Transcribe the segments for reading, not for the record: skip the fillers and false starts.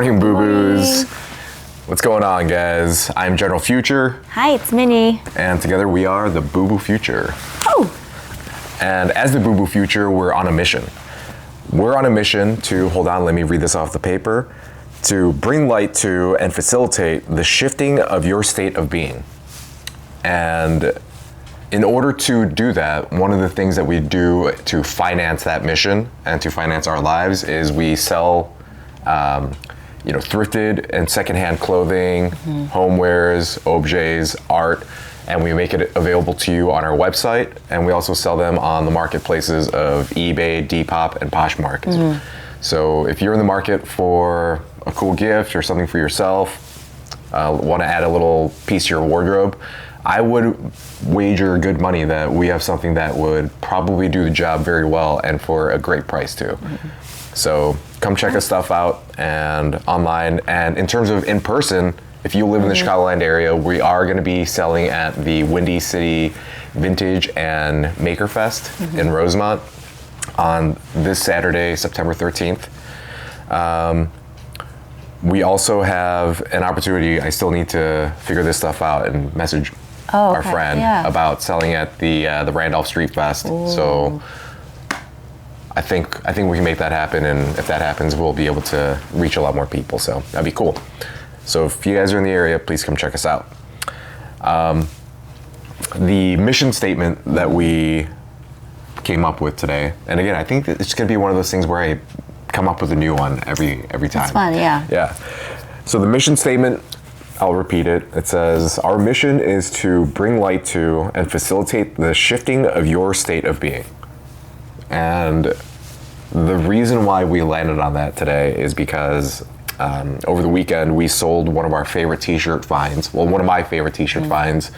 morning, Bubus. Morning. What's going on, guys? I'm General Future. Hi, it's Minnie. And together we are the Bubu Future. Oh. And as the Bubu Future, we're on a mission. We're on a mission to, hold on, let me read this off the paper, to bring light to and facilitate the shifting of your state of being. And in order to do that, one of the things that we do to finance that mission and to finance our lives is we sell thrifted and secondhand clothing, homewares, objets, art, and we make it available to you on our website. And we also sell them on the marketplaces of eBay, Depop, and Poshmark. So if you're in the market for a cool gift or something for yourself, want to add a little piece to your wardrobe, I would wager good money that we have something that would probably do the job very well and for a great price too. So come check us stuff out and online. And in terms of in person, if you live in the Chicagoland area, we are going to be selling at the Windy City Vintage and Maker Fest in Rosemont on this Saturday, September 13th. We also have an opportunity. I still need to figure this stuff out and message our friend about selling at the Randolph Street Fest. Ooh. So I think we can make that happen, and if that happens, we'll be able to reach a lot more people. So that'd be cool. So if you guys are in the area, please come check us out. The mission statement that we came up with today, and again, I think that it's going to be one of those things where I come up with a new one every time. It's fun, yeah. Yeah. So the mission statement, I'll repeat it. It says, our mission is to bring light to and facilitate the shifting of your state of being. And the reason why we landed on that today is because over the weekend we sold one of our favorite t-shirt finds. Well, one of my favorite t-shirt finds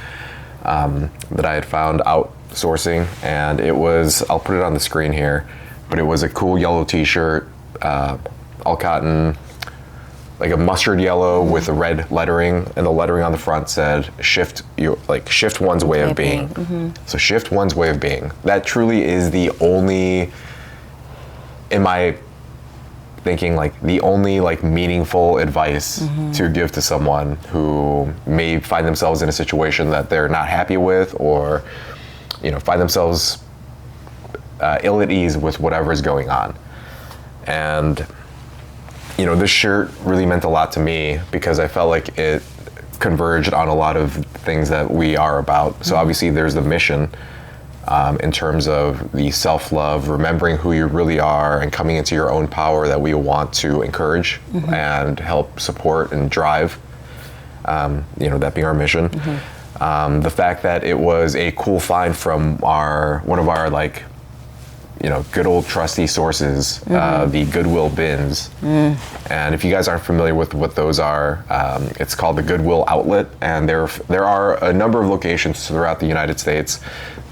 that I had found outsourcing. And it was, I'll put it on the screen here, but it was a cool yellow t-shirt, all cotton, like a mustard yellow with a red lettering, and the lettering on the front said shift one's way of being. So shift one's way of being. That truly is the only, in my thinking, like the only meaningful advice to give to someone who may find themselves in a situation that they're not happy with, or find themselves ill at ease with whatever is going on. And this shirt really meant a lot to me because I felt like it converged on a lot of things that we are about. So obviously there's the mission in terms of the self-love, remembering who you really are and coming into your own power that we want to encourage and help support and drive, that being our mission. The fact that it was a cool find from one of our good old trusty sources, the Goodwill bins. And if you guys aren't familiar with what those are, it's called the Goodwill Outlet, and there are a number of locations throughout the United States,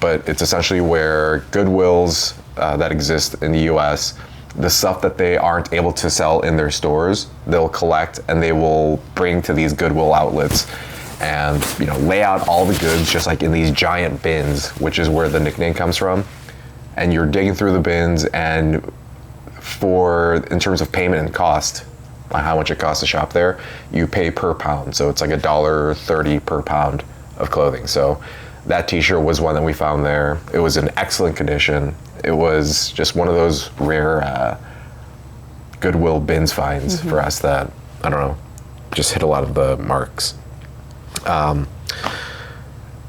but it's essentially where Goodwills that exist in the US, the stuff that they aren't able to sell in their stores, they'll collect and they will bring to these Goodwill outlets and lay out all the goods just like in these giant bins, which is where the nickname comes from. And you're digging through the bins, and in terms of payment and cost, how much it costs to shop there, you pay per pound. So it's like $1.30 per pound of clothing. So that t-shirt was one that we found there. It was in excellent condition. It was just one of those rare Goodwill bins finds for us that, I don't know, just hit a lot of the marks.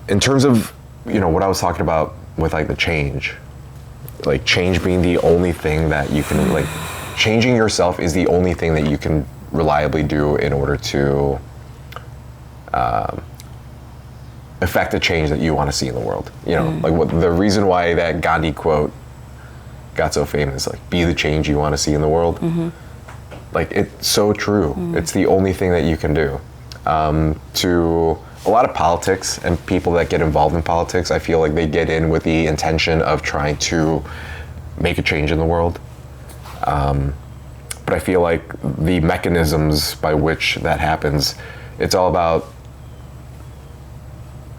In terms of, what I was talking about with the change, change being the only thing that you can, changing yourself is the only thing that you can reliably do in order to affect the change that you want to see in the world. The reason why that Gandhi quote got so famous, be the change you want to see in the world. It's so true. It's the only thing that you can do. To a lot of politics and people that get involved in politics, I feel like they get in with the intention of trying to make a change in the world. But I feel like the mechanisms by which that happens, it's all about,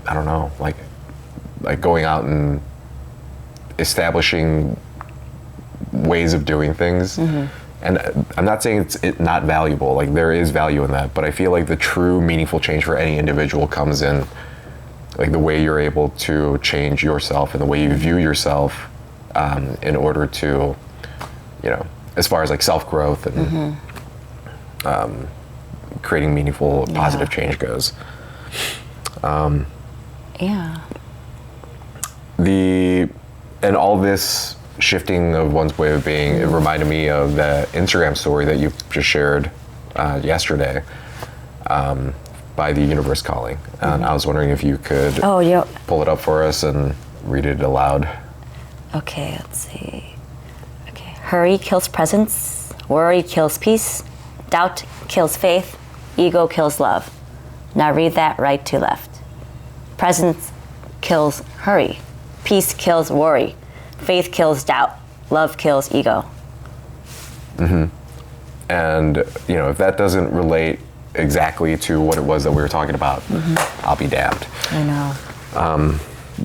I don't know, like going out and establishing ways of doing things And I'm not saying it's not valuable. Like, there is value in that, but I feel like the true meaningful change for any individual comes in like the way you're able to change yourself and the way you view yourself, in order to, you know, as far as like self-growth and creating meaningful, positive change goes. And all this shifting of one's way of being, it reminded me of the Instagram story that you just shared yesterday, by The Universe Calling. And I was wondering if you could pull it up for us and read it aloud. Okay, let's see. Okay. Hurry kills presence, worry kills peace, doubt kills faith, ego kills love. Now read that right to left. Presence kills hurry, peace kills worry, faith kills doubt, love kills ego. And, you know, if that doesn't relate exactly to what it was that we were talking about, I'll be damned. I know.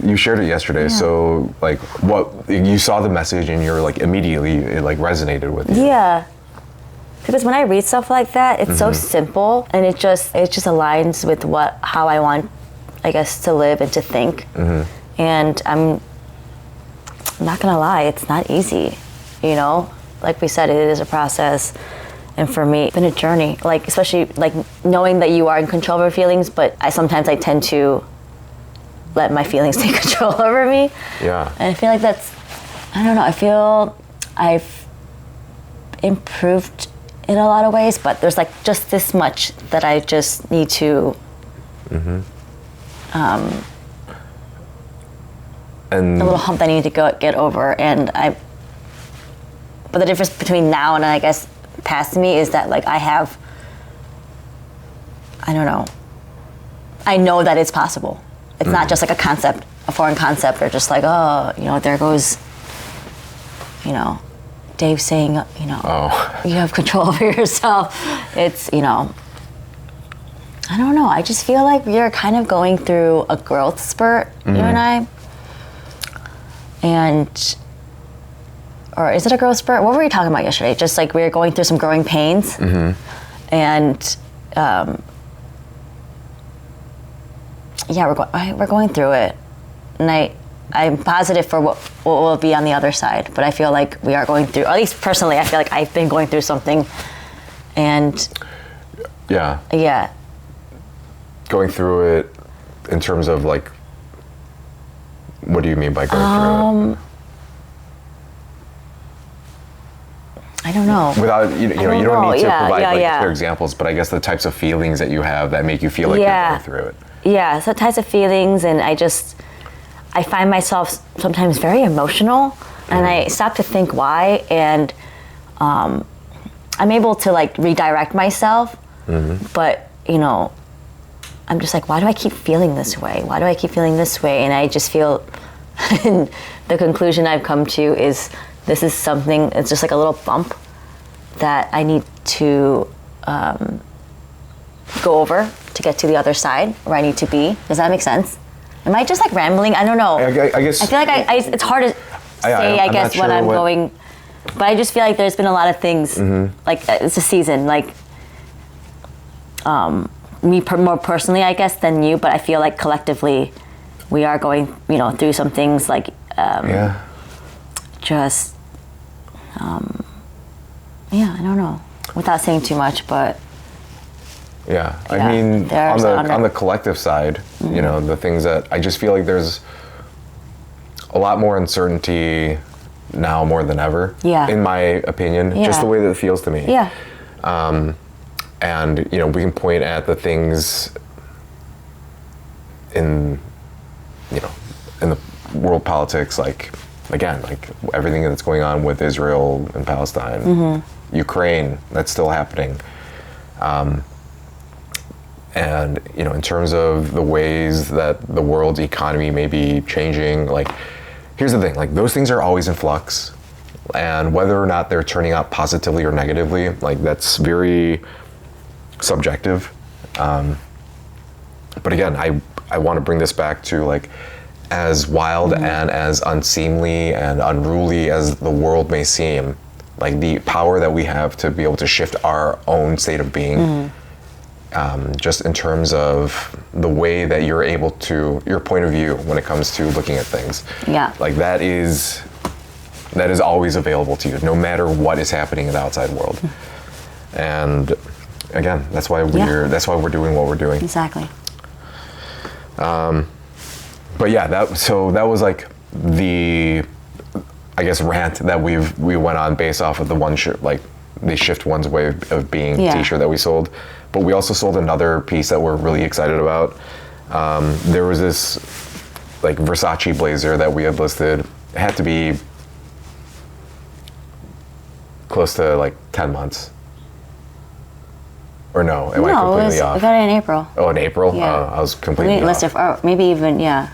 You shared it yesterday, so like, what you saw the message and you're like immediately it like resonated with you. Yeah, because when I read stuff like that, it's so simple and it just aligns with how I want, I guess, to live and to think. And I'm not gonna lie, it's not easy. You know, like we said, it is a process. And for me, it's been a journey, like, especially like knowing that you are in control of your feelings, but I tend to let my feelings take control over me. Yeah. And I feel like I don't know, I feel I've improved in a lot of ways, but there's like just this much that I just need to, and a little hump that I need to get over. But the difference between now and I guess past me is that like I don't know, I know that it's possible. It's not just like a foreign concept, or just like, oh, you know, there goes, you know, Dave saying, you know, you have control over yourself. It's, you know, I don't know. I just feel like we are kind of going through a growth spurt, you and I. Or is it a growth spurt? What were we talking about yesterday? Just like we were going through some growing pains. And we're going through it. And I'm positive for what will be on the other side. But I feel like we are going through, at least personally, I feel like I've been going through something. And yeah. Going through it in terms of like, what do you mean by going through it? I don't know. Without, you know, you don't need to provide clear examples, but I guess the types of feelings that you have that make you feel like you're going through it. Yeah, so types of feelings, and I find myself sometimes very emotional, and I stop to think why, and I'm able to like redirect myself, but you know, I'm just like, why do I keep feeling this way? Why do I keep feeling this way? And I just feel, and the conclusion I've come to is this is something, it's just like a little bump that I need to go over to get to the other side where I need to be. Does that make sense? Am I just like rambling? I don't know. I guess. I feel like it's hard to say, I guess, what I'm going, but I just feel like there's been a lot of things, like it's a season, like me more personally, I guess, than you, but I feel like collectively we are going, you know, through some things like, just, I don't know, without saying too much, but. Yeah, I mean, on the collective side, you know, the things that I just feel like there's a lot more uncertainty now more than ever. Yeah. In my opinion, just the way that it feels to me. Yeah. And you know, we can point at the things in, you know, in the world politics, like again, like everything that's going on with Israel and Palestine, Ukraine, that's still happening. And, you know, in terms of the ways that the world's economy may be changing, like, here's the thing, like, those things are always in flux. And whether or not they're turning out positively or negatively, like, that's very subjective. But again, I want to bring this back to, like, as wild and as unseemly and unruly as the world may seem, like the power that we have to be able to shift our own state of being. Just in terms of the way that you're able to, your point of view when it comes to looking at things. Yeah. Like that is always available to you, no matter what is happening in the outside world. And again, that's why we're doing what we're doing. Exactly. But yeah, that was like the, I guess, rant that we went on based off of the one shirt, like they shift one's way of being t-shirt that we sold. But we also sold another piece that we're really excited about. There was this like Versace blazer that we had listed. It had to be close to like 10 months. Or no, am I completely off? We got it in April. Oh, in April? Yeah. I was completely off. Listed for, maybe even, yeah.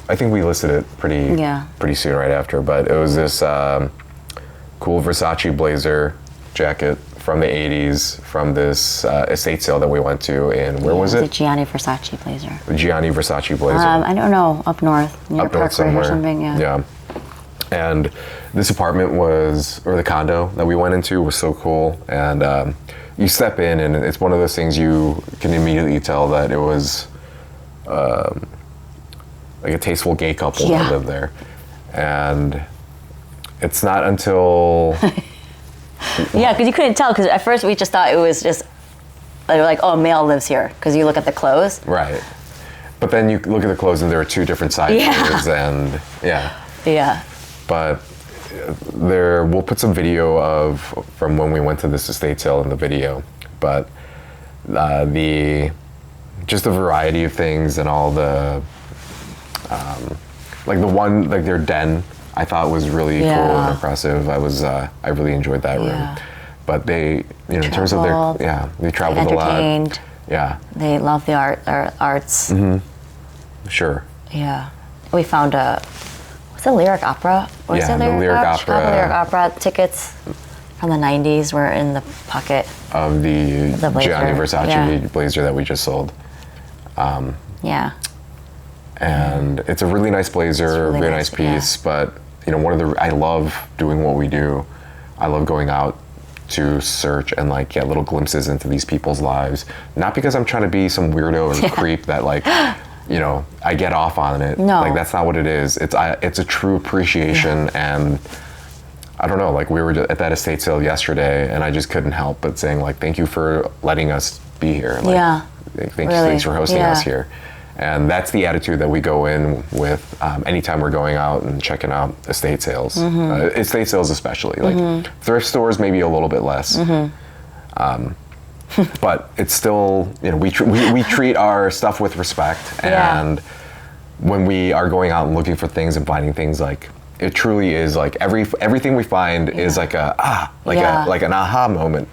I think we listed it pretty soon right after, but it was this cool Versace blazer jacket from the 80s from this estate sale that we went to in, where was it? The Gianni Versace blazer. Gianni Versace blazer. I don't know, up north, near Parkway or something, Yeah. And this apartment or the condo that we went into was so cool. And you step in and it's one of those things you can immediately tell that it was like a tasteful gay couple that lived there. And it's not until... Yeah, because you couldn't tell, because at first we just thought it was just, they were like, oh, a male lives here, because you look at the clothes. Right. But then you look at the clothes and there are two different sizes and Yeah. But we'll put some video from when we went to this estate sale in the video. But just the variety of things and all the, like their den, I thought was really cool and impressive. I really enjoyed that room. But they, in terms of they traveled a lot. Yeah. They love the arts. Mm-hmm. Sure. Yeah. We found what's the Lyric Opera? The Lyric Opera. Chicago Lyric Opera tickets from the 90s were in the pocket. Of the Gianni Versace blazer that we just sold. Yeah. And it's a really nice blazer, really nice piece, but I love doing what we do. I love going out to search and like get little glimpses into these people's lives. Not because I'm trying to be some weirdo and creep that like, I get off on it. No. Like that's not what it is. It's a true appreciation and I don't know, like we were at that estate sale yesterday and I just couldn't help but saying like, thank you for letting us be here. Like, thanks for hosting us here. And that's the attitude that we go in with anytime we're going out and checking out estate sales. Estate sales especially. Like thrift stores maybe a little bit less. But it's still, we treat our stuff with respect. And when we are going out and looking for things and finding things, like it truly is like everything we find is like an aha moment.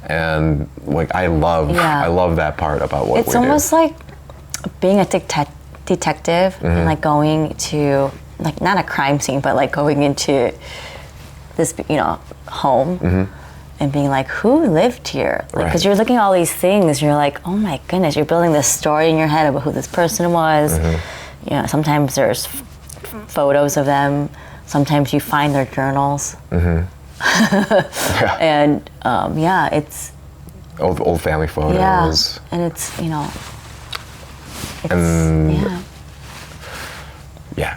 And like I love that part about what we do. It's almost like being a detective and like going to like not a crime scene, but like going into this home and being like, who lived here? Because you're looking at all these things, you're like, oh my goodness, you're building this story in your head about who this person was. Sometimes there's photos of them. Sometimes you find their journals. And it's old family photos. And it's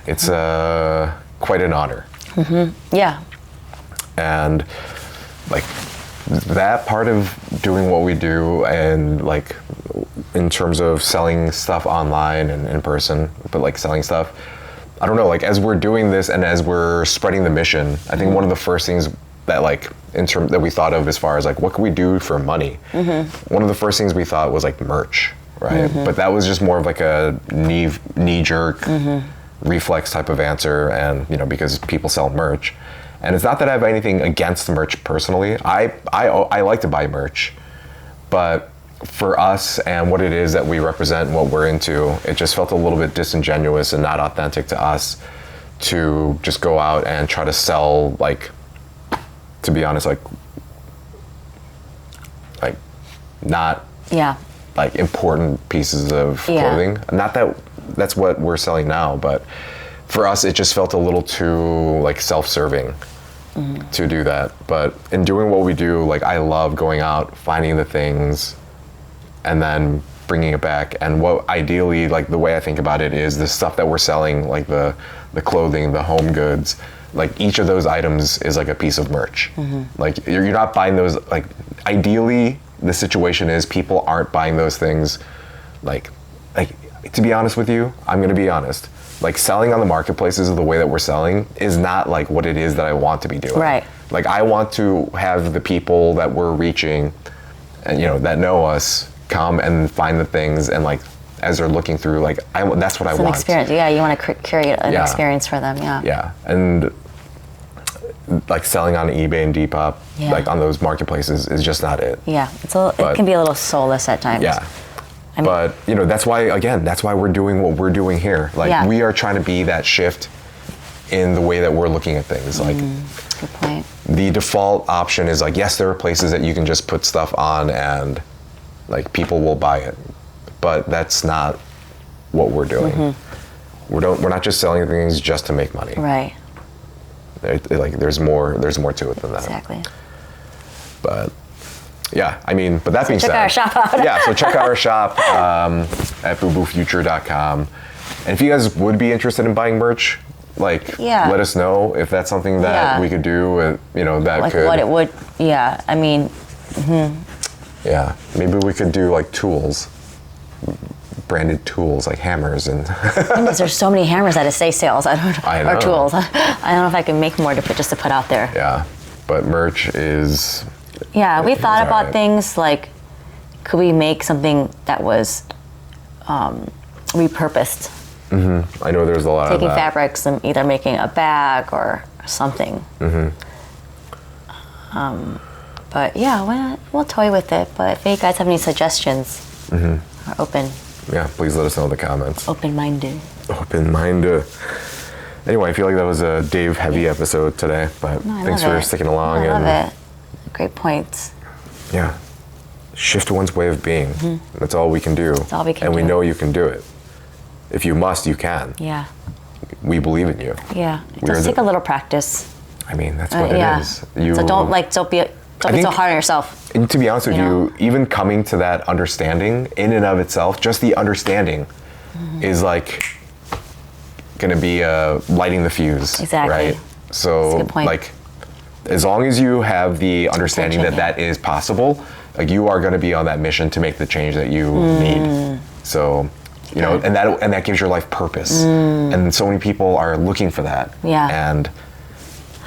it's quite an honor. And like that part of doing what we do and like in terms of selling stuff online and in person, but like selling stuff, I don't know, like as we're doing this and as we're spreading the mission, I think one of the first things that like that we thought of as far as like what can we do for money, one of the first things we thought was like merch, right? But that was just more of like a knee-jerk reflex type of answer, and because people sell merch. And it's not that I have anything against merch personally. I like to buy merch, but for us and what it is that we represent and what we're into, it just felt a little bit disingenuous and not authentic to us to just go out and try to sell, like, to be honest, like not like important pieces of clothing. Not that that's what we're selling now, but for us it just felt a little too like self-serving to do that. But in doing what we do, like I love going out, finding the things, and then bringing it back. And what ideally, like the way I think about it is the stuff that we're selling, like the clothing, the home goods, like each of those items is like a piece of merch. Like you're not buying those, like ideally the situation is people aren't buying those things like to be honest with you, I'm gonna be honest, like selling on the marketplaces of the way that we're selling is not like what it is that I want to be doing. Right. Like I want to have the people that we're reaching and that know us come and find the things, and like as they're looking through, like that's what I want. An experience. Yeah, you want to curate an experience for them. Yeah. Yeah, and like selling on eBay and Depop, like on those marketplaces, is just not it. Yeah, it can be a little soulless at times. Yeah. But that's why we're doing what we're doing here. Like we are trying to be that shift in the way that we're looking at things. Like, good point. The default option is like, yes, there are places that you can just put stuff on and like people will buy it, but that's not what we're doing. We're not just selling things just to make money. Right. Like there's more to it than that. Exactly. But yeah, I mean, but that being said, check our shop out. Yeah, so check out our shop at bubufuture.com. And if you guys would be interested in buying merch, like let us know if that's something that we could do. That like could. What it would. Yeah, I mean. Yeah, maybe we could do like tools, branded tools like hammers and. There's so many hammers at estate sales. I know. Or tools. I don't know if I can make more to put out there. Yeah, but merch is. Yeah, we thought about things like, could we make something that was repurposed? I know there's a lot Taking of that. fabrics and either making a bag or something. But yeah, we'll toy with it. But if you guys have any suggestions, we're open. Yeah, please let us know in the comments. Open-minded. Open-minded. Anyway, I feel like that was a Dave-heavy episode today, but thanks for sticking along. I love it. Great points. Yeah. Shift one's way of being. That's all we can do. That's all we can do. And we know you can do it. If you must, you can. Yeah. We believe in you. Yeah. It does take a little practice. I mean, that's what it is. So don't be so hard on yourself. And to be honest with you, even coming to that understanding in and of itself, just the understanding is like going to be lighting the fuse. Exactly. Right? So that's a good point. like as long as you have the understanding that is possible, like you are going to be on that mission to make the change that you need. So, and that gives your life purpose. And so many people are looking for that. Yeah. And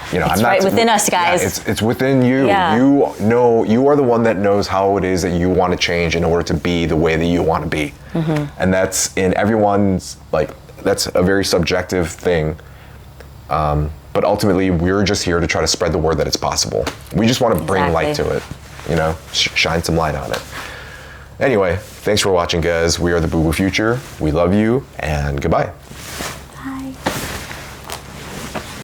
it's I'm not right within us, guys. Yeah, it's within you. Yeah. You are the one that knows how it is that you want to change in order to be the way that you want to be. And that's in everyone's, like, that's a very subjective thing. But ultimately, we're just here to try to spread the word that it's possible. We just want to bring light to it, shine some light on it. Anyway, thanks for watching, guys. We are the Bubu Future. We love you, and goodbye.